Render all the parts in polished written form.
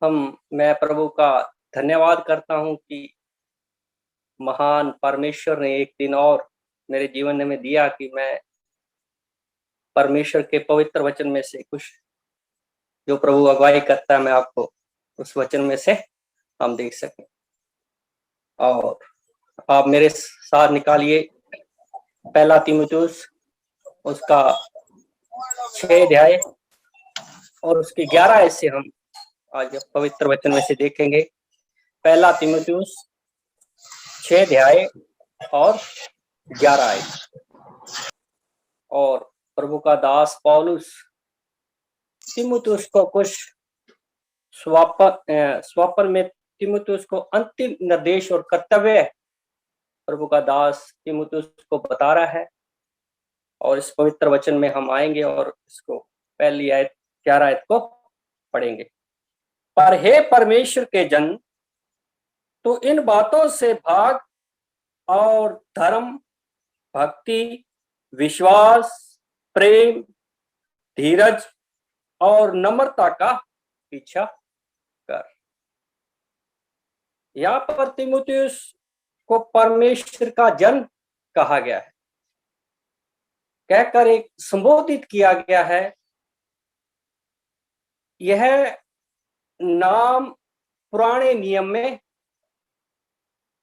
मैं प्रभु का धन्यवाद करता हूँ कि महान परमेश्वर ने एक दिन और मेरे जीवन में दिया कि मैं परमेश्वर के पवित्र वचन में से कुछ जो प्रभु अगुवाई करता है मैं आपको उस वचन में से हम देख सकें। और आप मेरे साथ निकालिए पहला तीमुथियुस उसका 6 अध्याय और उसके 11 आयत से हम आज पवित्र वचन में से देखेंगे। पहला तीमुथियुस 6 अध्याय और 11 आयत। और प्रभु का दास पौलुस तीमुथियुस को कुछ स्वापन में तीमुथियुस को अंतिम निर्देश और कर्तव्य प्रभु का दास तीमुथियुस को बता रहा है। और इस पवित्र वचन में हम आएंगे और इसको पहली आयत 11 आयत को पढ़ेंगे। पर हे परमेश्वर के जन, तो इन बातों से भाग और धर्म, भक्ति, विश्वास, प्रेम, धीरज और नम्रता का पीछा कर। यहाँ पर तीमुथियुस को परमेश्वर का जन कहा गया है, कहकर एक संबोधित किया गया है। यह नाम पुराने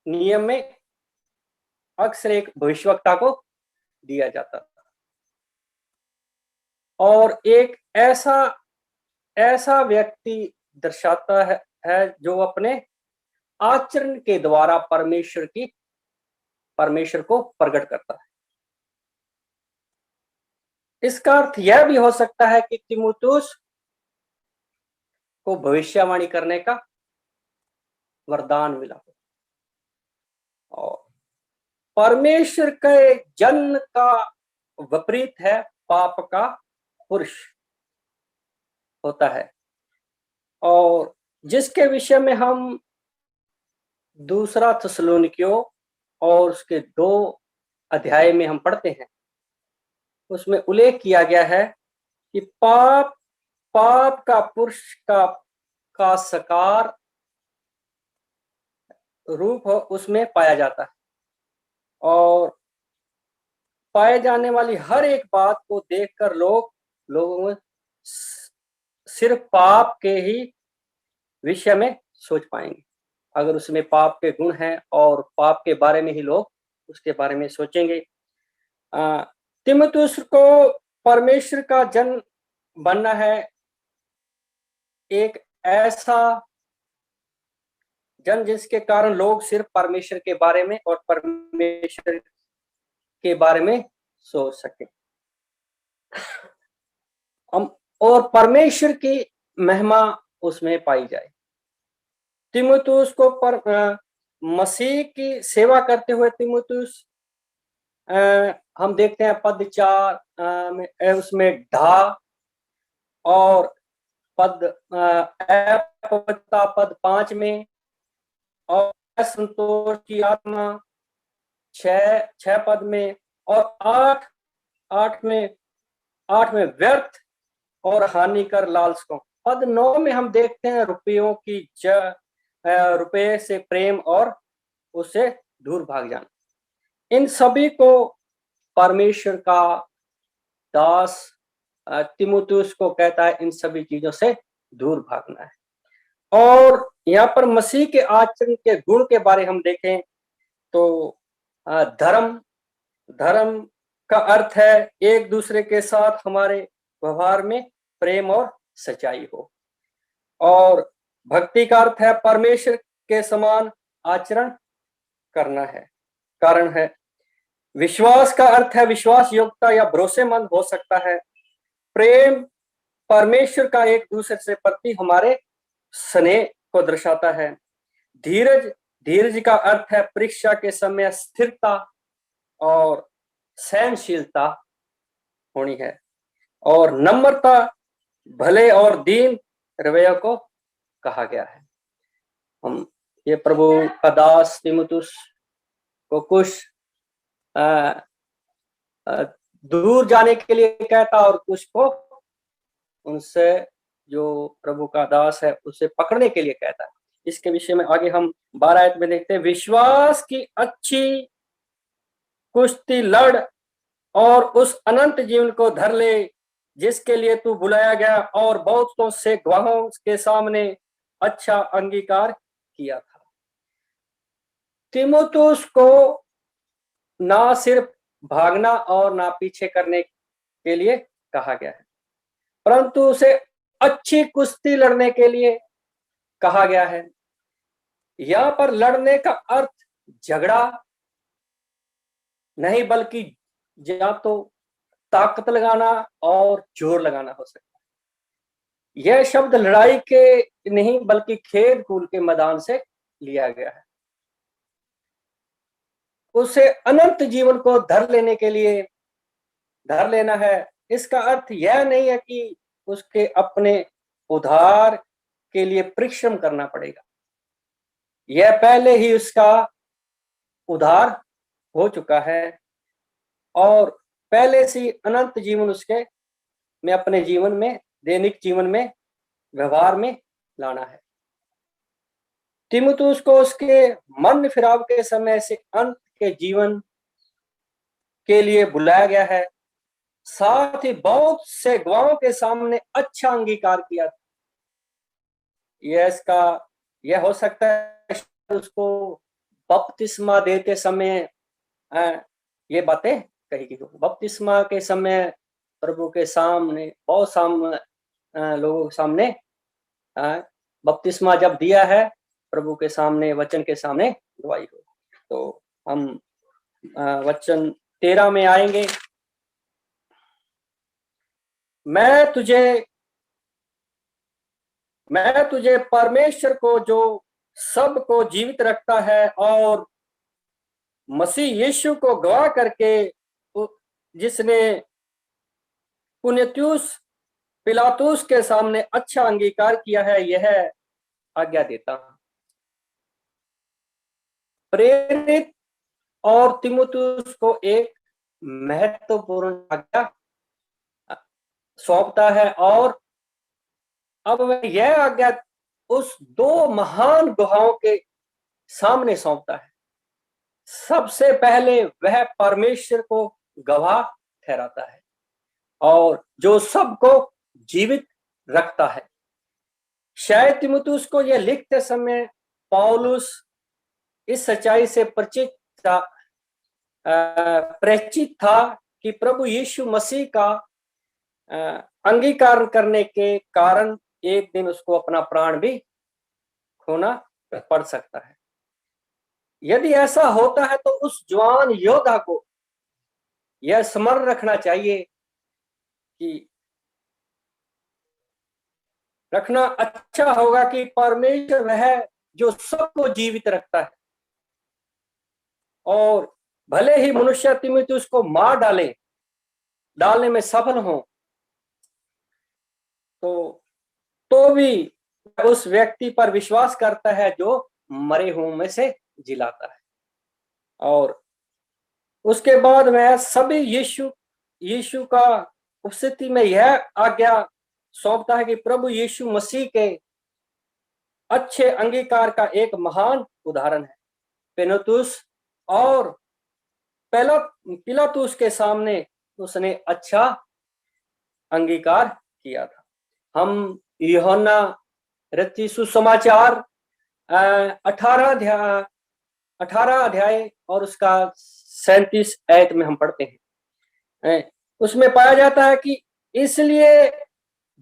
नियम में अक्सर एक भविष्यवक्ता को दिया जाता था और एक ऐसा व्यक्ति दर्शाता है जो अपने आचरण के द्वारा परमेश्वर को प्रकट करता है। इसका अर्थ यह भी हो सकता है कि तीमुथियुस को भविष्यवाणी करने का वरदान मिला और परमेश्वर के जन का विपरीत है पाप का पुरुष होता है। और जिसके विषय में हम दूसरा थिस्सलुनीकियों और उसके 2 अध्याय में हम पढ़ते हैं, उसमें उल्लेख किया गया है कि पाप का पुरुष का साकार रूप उसमें पाया जाता है और पाए जाने वाली हर एक बात को देखकर लोगों में सिर्फ पाप के ही विषय में सोच पाएंगे। अगर उसमें पाप के गुण हैं और पाप के बारे में ही लोग उसके बारे में सोचेंगे। तीमुथियुस को परमेश्वर का जन बनना है, एक ऐसा जन जिसके कारण लोग सिर्फ परमेश्वर के बारे में और परमेश्वर के बारे में सोच सके और परमेश्वर की महिमा उसमें पाई जाए। तीमुथियुस को मसीह की सेवा करते हुए तीमुथियुस हम देखते हैं पद 4 में उसमें ढा और पद 5 में और संतोष की आत्मा 6 पद में और 8 में व्यर्थ और हानिकर लालसों। पद 9 में हम देखते हैं रुपये से प्रेम और उससे दूर भाग जाना। इन सभी को परमेश्वर का दास तीमुथियुस को कहता है इन सभी चीजों से दूर भागना है। और यहाँ पर मसीह के आचरण के गुण के बारे हम देखें तो धर्म का अर्थ है एक दूसरे के साथ हमारे व्यवहार में प्रेम और सच्चाई हो। और भक्ति का अर्थ है परमेश्वर के समान आचरण करना है, कारण है। विश्वास का अर्थ है विश्वास योग्यता या भरोसेमंद हो सकता है। प्रेम परमेश्वर का एक दूसरे से प्रति हमारे स्नेह को दर्शाता है। धीरज का अर्थ है परीक्षा के समय स्थिरता और सहनशीलता होनी है। और नम्रता भले और दीन रवैया को कहा गया है। हम ये प्रभु का दास तीमुथियुस को कुछ दूर जाने के लिए कहता और कुछ को उनसे जो प्रभु का दास है उसे पकड़ने के लिए कहता है। इसके विषय में आगे हम 12 आयत में देखते हैं, विश्वास की अच्छी कुश्ती लड़ और उस अनंत जीवन को धर ले जिसके लिए तू बुलाया गया और बहुतों से गवाहों के सामने अच्छा अंगीकार किया था। तीमुथियुस को ना सिर्फ भागना और ना पीछे करने के लिए कहा गया है, परंतु उसे अच्छी कुश्ती लड़ने के लिए कहा गया है। यहां पर लड़ने का अर्थ झगड़ा नहीं, बल्कि या तो ताकत लगाना और जोर लगाना हो सकता है। यह शब्द लड़ाई के नहीं बल्कि खेल कूद के मैदान से लिया गया है। उसे अनंत जीवन को धर लेना है। इसका अर्थ यह नहीं है कि उसके अपने उद्धार के लिए परिश्रम करना पड़ेगा। यह पहले ही उसका उद्धार हो चुका है और पहले से अनंत जीवन उसके में अपने जीवन में, दैनिक जीवन में, व्यवहार में लाना है। तीमुथियुस को उसके मन फिराव के समय से अंत के जीवन के लिए बुलाया गया है। साथ ही बहुत से गवाहों के सामने अच्छा अंगीकार किया। यह हो सकता है उसको बपतिस्मा देते समय ये बातें कही गई। बपतिस्मा के समय प्रभु के सामने बहुत लोगों के सामने बपतिस्मा जब दिया है, प्रभु के सामने, वचन के सामने गवाही हो। तो हम वचन 13 में आएंगे। मैं तुझे परमेश्वर को जो सबको जीवित रखता है और मसीह यीशु को गवाह करके जिसने पुन्तियुस पिलातुस के सामने अच्छा अंगीकार किया है, यह आज्ञा देता हूं। प्रेरित और तीमुथियुस को एक महत्वपूर्ण आज्ञा सौंपता है और अब वह यह आज्ञा उस दो महान गवाहों के सामने सौंपता है। सबसे पहले वह परमेश्वर को गवाह ठहराता है और जो सबको जीवित रखता है। शायद तीमुथियुस को यह लिखते समय पौलुस इस सच्चाई से परिचित था कि प्रभु यीशु मसीह का अंगीकार करने के कारण एक दिन उसको अपना प्राण भी खोना पड़ सकता है। यदि ऐसा होता है तो उस जवान योद्धा को यह स्मरण रखना चाहिए कि रखना अच्छा होगा कि परमेश्वर वह जो सबको जीवित रखता है, और भले ही मनुष्य तीमुथियुस को मार डालने में सफल हो तो भी उस व्यक्ति पर विश्वास करता है जो मरे हुओं में से जिलाता है। और उसके बाद वह सभी यीशु का उपस्थिति में यह आज्ञा सौंपता है कि प्रभु यीशु मसीह के अच्छे अंगीकार का एक महान उदाहरण है। पुन्तियुस और पिलातुस के सामने उसने अच्छा अंगीकार किया था। हम यूहन्ना रचित सुसमाचार 18 अध्याय और उसका 37 आयत में हम पढ़ते हैं। उसमें पाया जाता है कि इसलिए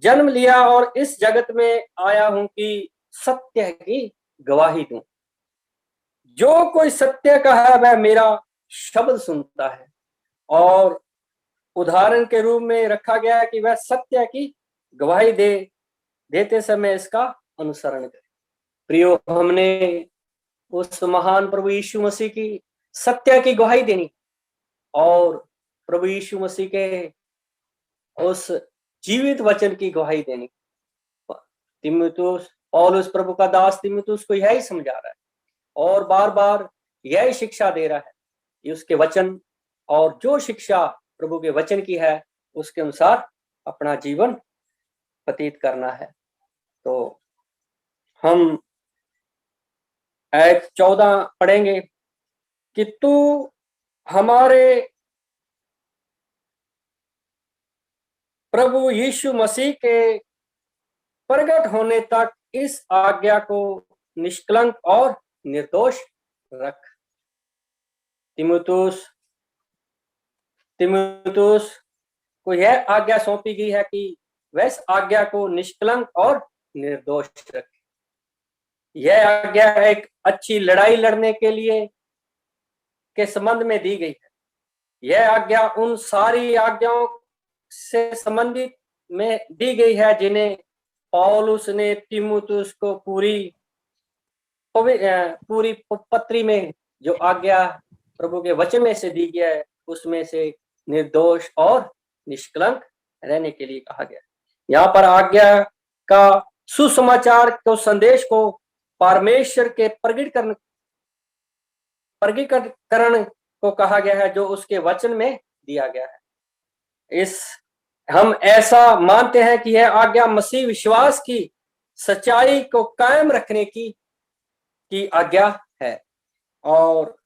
जन्म लिया और इस जगत में आया हूं कि सत्य की गवाही दूं। जो कोई सत्य का है वह मेरा शब्द सुनता है। और उदाहरण के रूप में रखा गया है कि वह सत्य की गवाही देते समय इसका अनुसरण करे। प्रियो, हमने उस महान प्रभु यीशु मसीह की सत्य की गवाही देनी और प्रभु यीशु मसीह के उस जीवित वचन की गवाही देनी। तीमुथियुस, पौलुस प्रभु का दास तीमुथियुस को यही समझा रहा है और बार बार यही शिक्षा दे रहा है कि उसके वचन और जो शिक्षा प्रभु के वचन की है उसके अनुसार अपना जीवन व्यतीत करना है। तो हम आयत 14 पढ़ेंगे कि तू हमारे प्रभु यीशु मसीह के प्रकट होने तक इस आज्ञा को निष्कलंक और निर्दोष रख। तिमुथियुस को यह आज्ञा सौंपी गई है कि वह इस आज्ञा को निष्कलंक और निर्दोष रखे। यह आज्ञा एक अच्छी लड़ाई लड़ने के लिए के संबंध में दी गई है। यह आज्ञा उन सारी आज्ञाओं से संबंधित में दी गई है जिन्हें पौलुस ने तिमुथियुस को पूरी पत्री में जो आज्ञा प्रभु के वचन में से दी गया है उसमें से निर्दोष और निष्कलंक रहने के लिए कहा गया। यहाँ पर आज्ञा का सुसमाचार को संदेश को परमेश्वर के प्रगटीकरण को कहा गया है जो उसके वचन में दिया गया है। हम ऐसा मानते हैं कि यह आज्ञा मसीह विश्वास की सच्चाई को कायम रखने की आज्ञा है और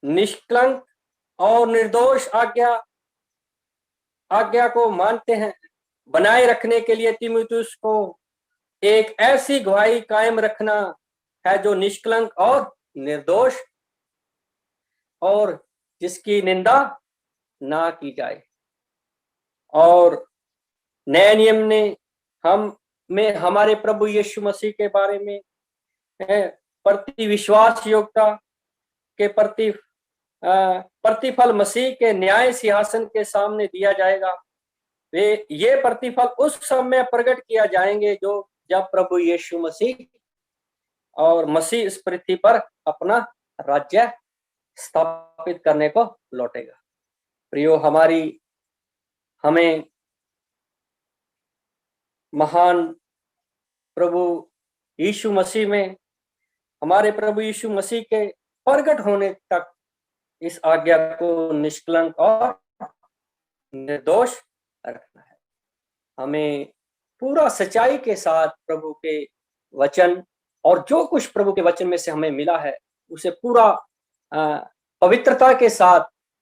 निष्कलंक और निर्दोष आज्ञा को मानते हैं। बनाए रखने के लिए तिमुथियुस को एक ऐसी गवाही कायम रखना है जो निष्कलंक और निर्दोष और जिसकी निंदा ना की जाए। और नए नियम ने हमारे प्रभु यीशु मसीह के बारे में प्रति विश्वास योग्यता के प्रतिफल मसीह के न्याय सिंहासन के सामने दिया जाएगा। ये प्रतिफल उस समय प्रकट किया जाएंगे जब प्रभु यीशु मसीह इस पृथ्वी पर अपना राज्य स्थापित करने को लौटेगा। प्रियो, हमें महान प्रभु यीशु मसीह में हमारे प्रभु यीशु मसीह के प्रकट होने तक इस आज्ञा को निष्कलंक और निर्दोष रखना है। हमें पूरा सच्चाई के साथ प्रभु के वचन और जो कुछ प्रभु के वचन में से हमें मिला है उसे पूरा पवित्रता के साथ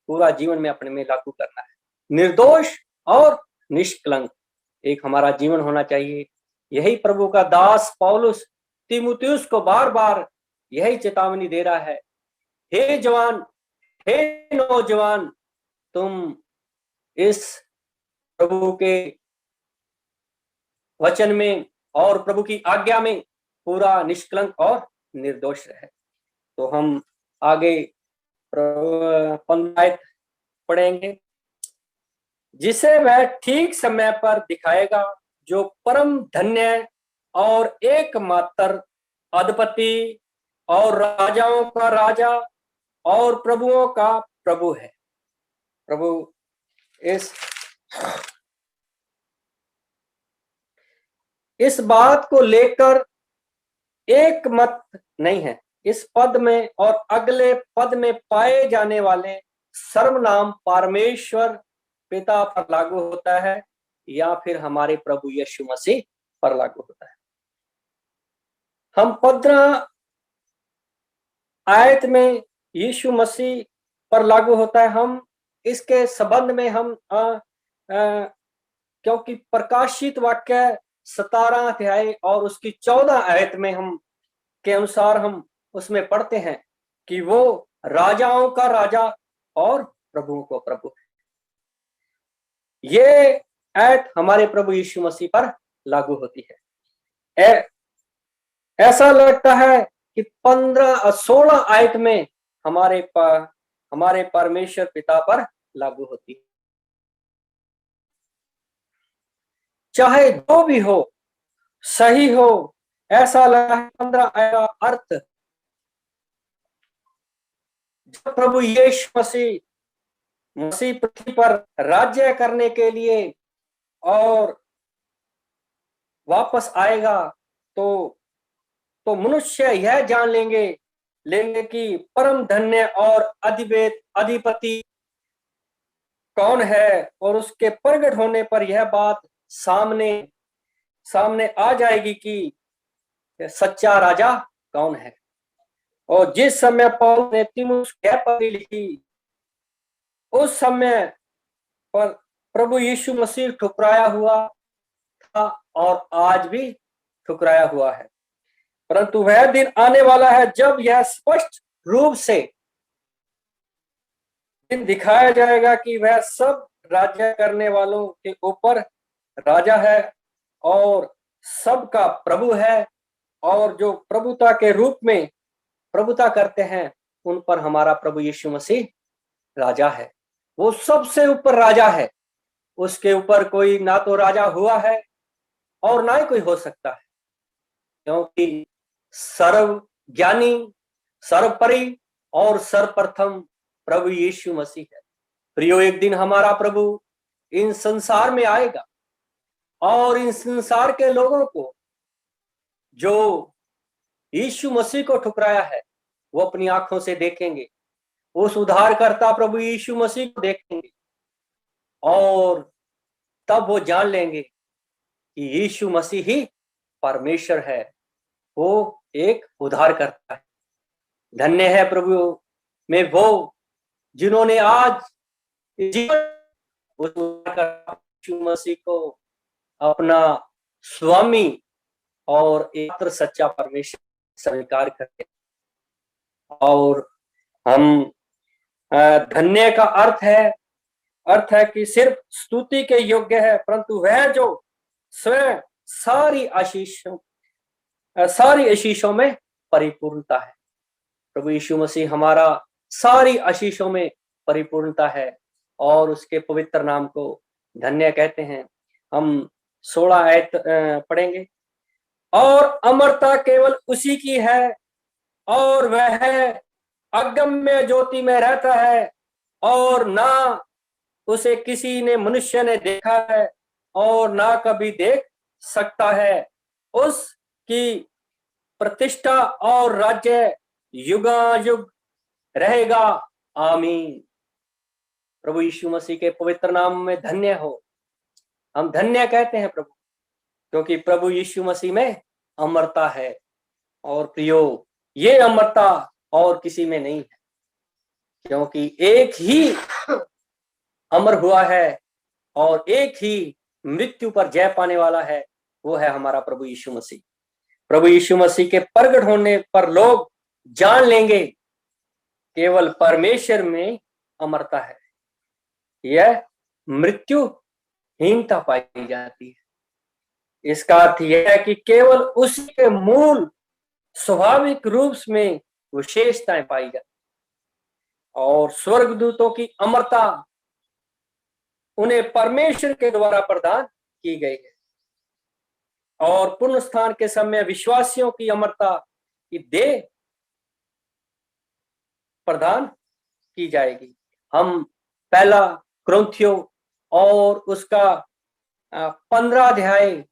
पूरा जीवन में अपने में लागू करना है। निर्दोष और निष्कलंक एक हमारा जीवन होना चाहिए। यही प्रभु का दास पौलुस तिमुथियुस को बार बार यही चेतावनी दे रहा है। हे जवान, हे नौजवान, तुम इस प्रभु के वचन में और प्रभु की आज्ञा में पूरा निष्कलंक और निर्दोष रहे। तो हम आगे 15 आयत पढ़ेंगे। जिसे वह ठीक समय पर दिखाएगा, जो परम धन्य और एकमात्र अधिपति और राजाओं का राजा और प्रभुओं का प्रभु है। प्रभु इस बात को लेकर एक मत नहीं है। इस पद में और अगले पद में पाए जाने वाले सर्वनाम परमेश्वर पिता पर लागू होता है या फिर हमारे प्रभु यीशु मसीह पर लागू होता है। हम 15 आयत में यीशु मसीह पर लागू होता है। हम इसके संबंध में क्योंकि प्रकाशित वाक्य 17 अध्याय और उसकी 14 आयत में के अनुसार हम उसमें पढ़ते हैं कि वो राजाओं का राजा और प्रभुओं को प्रभु है। ये आयत हमारे प्रभु यीशु मसीह पर लागू होती है। ऐसा लगता है कि 16 आयत में हमारे परमेश्वर पिता पर लागू होती है। चाहे जो भी हो, सही हो, ऐसा लगा 15 आयत का अर्थ जब प्रभु यीशु मसीह पृथ्वी पर राज्य करने के लिए और वापस आएगा तो मनुष्य यह जान लेंगे कि परम धन्य और अधिपति कौन है। और उसके प्रकट होने पर यह बात सामने सामने आ जाएगी कि सच्चा राजा कौन है। और जिस समय पौल ने तीमुथियुस पत्री लिखी, उस समय पर प्रभु यीशु मसीह ठुकराया हुआ था और आज भी ठुकराया हुआ है। परंतु वह दिन आने वाला है जब यह स्पष्ट रूप से दिन दिखाया जाएगा कि वह सब राज्य करने वालों के ऊपर राजा है और सबका प्रभु है, और जो प्रभुता के रूप में प्रभुता करते हैं उन पर हमारा प्रभु यीशु मसीह राजा है। वो सबसे ऊपर राजा है, उसके ऊपर कोई ना तो राजा हुआ है और ना ही कोई हो सकता है, क्योंकि सर्व ज्ञानी, सर्वपरि और सर्वप्रथम प्रभु यीशु मसीह है। प्रियो, एक दिन हमारा प्रभु इन संसार में आएगा और इन संसार के लोगों को जो यीशु मसीह को ठुकराया है वो अपनी आंखों से देखेंगे, उस उद्धारकर्ता प्रभु यीशु मसीह को देखेंगे, और तब वो जान लेंगे कि यीशु मसीह ही परमेश्वर है, वो एक उद्धारकर्ता है। धन्य है प्रभु में वो जिन्होंने आज जीवन उस उद्धारकर्ता यीशु मसीह को अपना स्वामी और एकमात्र सच्चा परमेश्वर स्वीकार करते। और हम धन्य का अर्थ है कि सिर्फ स्तुति के योग्य है, परंतु वह जो स्वयं सारी आशीषों में परिपूर्णता है। प्रभु यीशु मसीह हमारा सारी आशीषों में परिपूर्णता है और उसके पवित्र नाम को धन्य कहते हैं। हम 16 आयत पढ़ेंगे। और अमरता केवल उसी की है, और वह अगम्य ज्योति में रहता है, और ना उसे किसी ने मनुष्य ने देखा है और ना कभी देख सकता है। उसकी प्रतिष्ठा और राज्य युगायुग रहेगा। आमीन। प्रभु यीशु मसीह के पवित्र नाम में धन्य हो। हम धन्य कहते हैं प्रभु, क्योंकि प्रभु यीशु मसीह में अमरता है। और प्रियो, ये अमरता और किसी में नहीं है, क्योंकि एक ही अमर हुआ है और एक ही मृत्यु पर जय पाने वाला है, वो है हमारा प्रभु यीशु मसीह। प्रभु यीशु मसीह के प्रकट होने पर लोग जान लेंगे केवल परमेश्वर में अमरता है, यह मृत्युहीनता पाई जाती है। इसका अर्थ यह है कि केवल उसी के मूल स्वाभाविक रूप में विशेषताएं पाई जाती, और स्वर्गदूतों की अमरता उन्हें परमेश्वर के द्वारा प्रदान की गई है, और पुनरुत्थान के समय विश्वासियों की अमरता की देह प्रदान की जाएगी। हम पहला कुरिन्थियों और उसका 15 अध्याय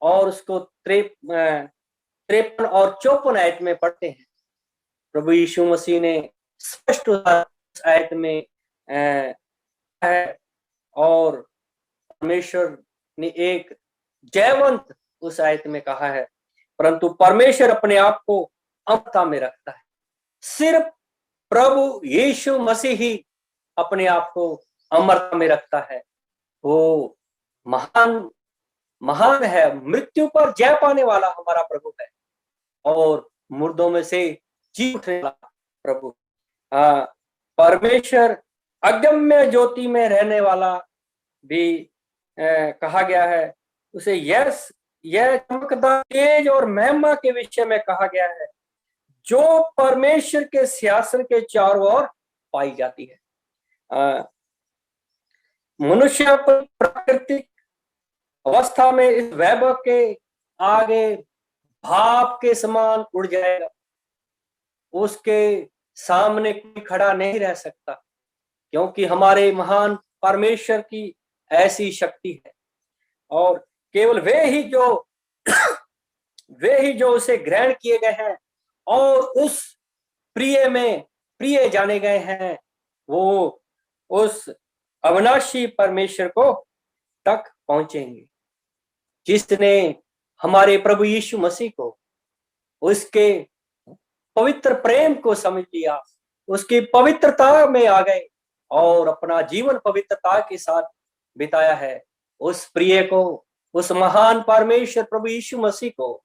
और उसको 53 और 54 आयत में पढ़ते हैं। प्रभु यीशु मसीह ने स्पष्ट आयत में है, और परमेश्वर ने एक जयवंत उस आयत में कहा है, परंतु परमेश्वर अपने आप को अमरता में रखता है। सिर्फ प्रभु यीशु मसीह ही अपने आप को अमरता में रखता है। वो महान है, मृत्यु पर जय पाने वाला हमारा प्रभु है, और मुर्दों में से जी उठने वाला प्रभु। परमेश्वर अगम्य ज्योति में रहने वाला भी कहा गया है। उसे यह चमकदार तेज और महिमा के विषय में कहा गया है, जो परमेश्वर के सिंहासन के चारों ओर पाई जाती है। मनुष्य प्राकृतिक अवस्था में इस वैभव के आगे भाप के समान उड़ जाएगा, उसके सामने कोई खड़ा नहीं रह सकता, क्योंकि हमारे महान परमेश्वर की ऐसी शक्ति है। और केवल वे ही जो उसे ग्रहण किए गए हैं और उस प्रिय जाने गए हैं, वो उस अविनाशी परमेश्वर को तक पहुंचेंगे। जिसने हमारे प्रभु यीशु मसीह को, उसके पवित्र प्रेम को समझ लिया, उसकी पवित्रता में आ गए और अपना जीवन पवित्रता के साथ बिताया है, उस प्रिय को, उस महान परमेश्वर प्रभु यीशु मसीह को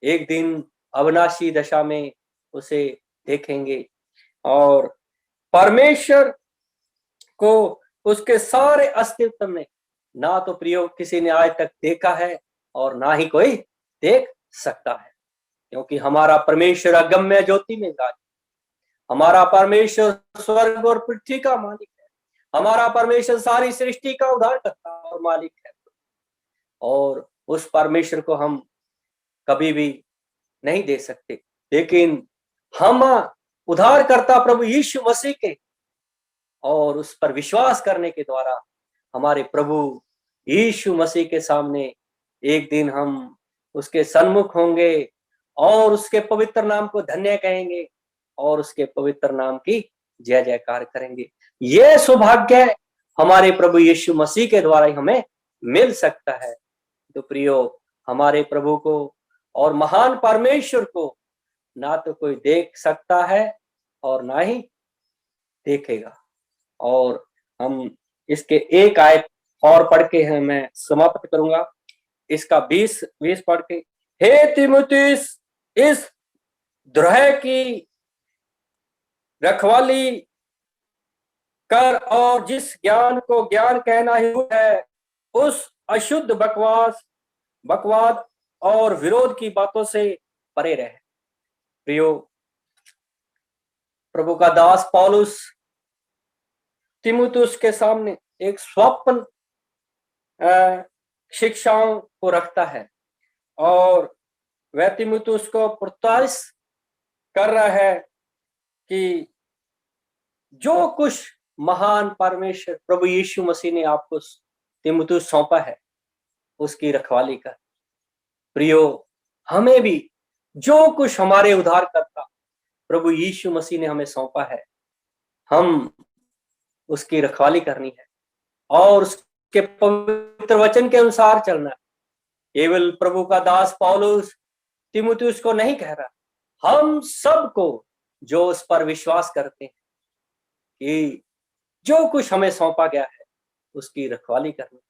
एक दिन अविनाशी दशा में उसे देखेंगे और परमेश्वर को उसके सारे अस्तित्व में ना तो प्रियो किसी ने आज तक देखा है और ना ही कोई देख सकता है, क्योंकि हमारा परमेश्वर अगम्य ज्योति में विराज, हमारा परमेश्वर स्वर्ग और पृथ्वी का मालिक है, हमारा परमेश्वर सारी सृष्टि का उद्धारकर्ता और मालिक है। और उस परमेश्वर को हम कभी भी नहीं देख सकते, लेकिन हम उद्धारकर्ता प्रभु यीशु मसीह के और उस पर विश्वास करने के द्वारा हमारे प्रभु यीशु मसीह के सामने एक दिन हम उसके सन्मुख होंगे और उसके पवित्र नाम को धन्य कहेंगे और उसके पवित्र नाम की जय जयकार करेंगे। ये सौभाग्य हमारे प्रभु यीशु मसीह के द्वारा ही हमें मिल सकता है। तो प्रियो, हमारे प्रभु को और महान परमेश्वर को ना तो कोई देख सकता है और ना ही देखेगा। और हम इसके एक आयत और पढ़ के मैं समाप्त करूंगा, इसका 20 पढ़ के। हे तीमुथियुस, इस द्रोह की रखवाली कर और जिस ज्ञान को ज्ञान कहना ही है, उस अशुद्ध बकवाद और विरोध की बातों से परे रहे। प्रियो, प्रभु का दास पौलुस तीमुथियुस के सामने एक स्वप्न शिक्षाओं को रखता है और वह तीमुथियुस को प्रोत्साहित कर रहा है कि जो कुछ महान परमेश्वर प्रभु यीशु मसीह ने आपको तीमुथियुस सौंपा है, उसकी रखवाली कर। प्रियो, हमें भी जो कुछ हमारे उद्धारकर्ता प्रभु यीशु मसीह ने हमें सौंपा है, हम उसकी रखवाली करनी है और उसके पवित्र वचन के अनुसार चलना है। केवल प्रभु का दास पौलुस तीमुथियुस को नहीं कह रहा, हम सबको जो उस पर विश्वास करते हैं कि जो कुछ हमें सौंपा गया है उसकी रखवाली करनी है।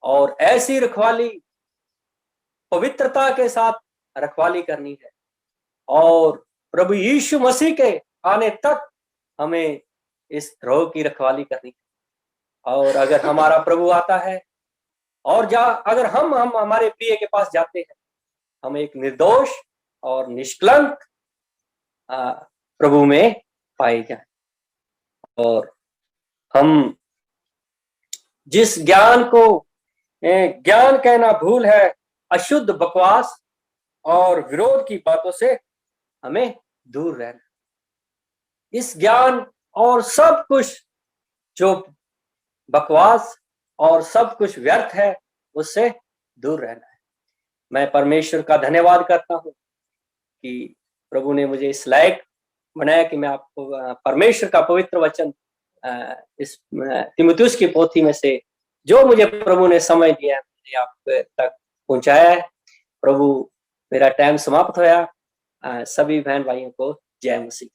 और ऐसी रखवाली पवित्रता के साथ रखवाली करनी है और प्रभु यीशु मसीह के आने तक हमें इस द्रोह की रखवाली करनी है। और अगर हमारा प्रभु आता है और अगर हम हमारे प्रिय के पास जाते हैं, हम एक निर्दोष और निष्कलंक प्रभु में पाए जाए। और हम जिस ज्ञान को ज्ञान कहना भूल है, अशुद्ध बकवास और विरोध की बातों से हमें दूर रहना। इस ज्ञान और सब कुछ जो बकवास और सब कुछ व्यर्थ है, उससे दूर रहना है। मैं परमेश्वर का धन्यवाद करता हूं कि प्रभु ने मुझे इस लायक बनाया कि मैं आपको परमेश्वर का पवित्र वचन इस तीमुथियुस की पोथी में से जो मुझे प्रभु ने समय दिया है, मुझे आप तक पहुंचाया है। प्रभु, मेरा टाइम समाप्त होया। सभी बहन भाइयों को जय मसीह।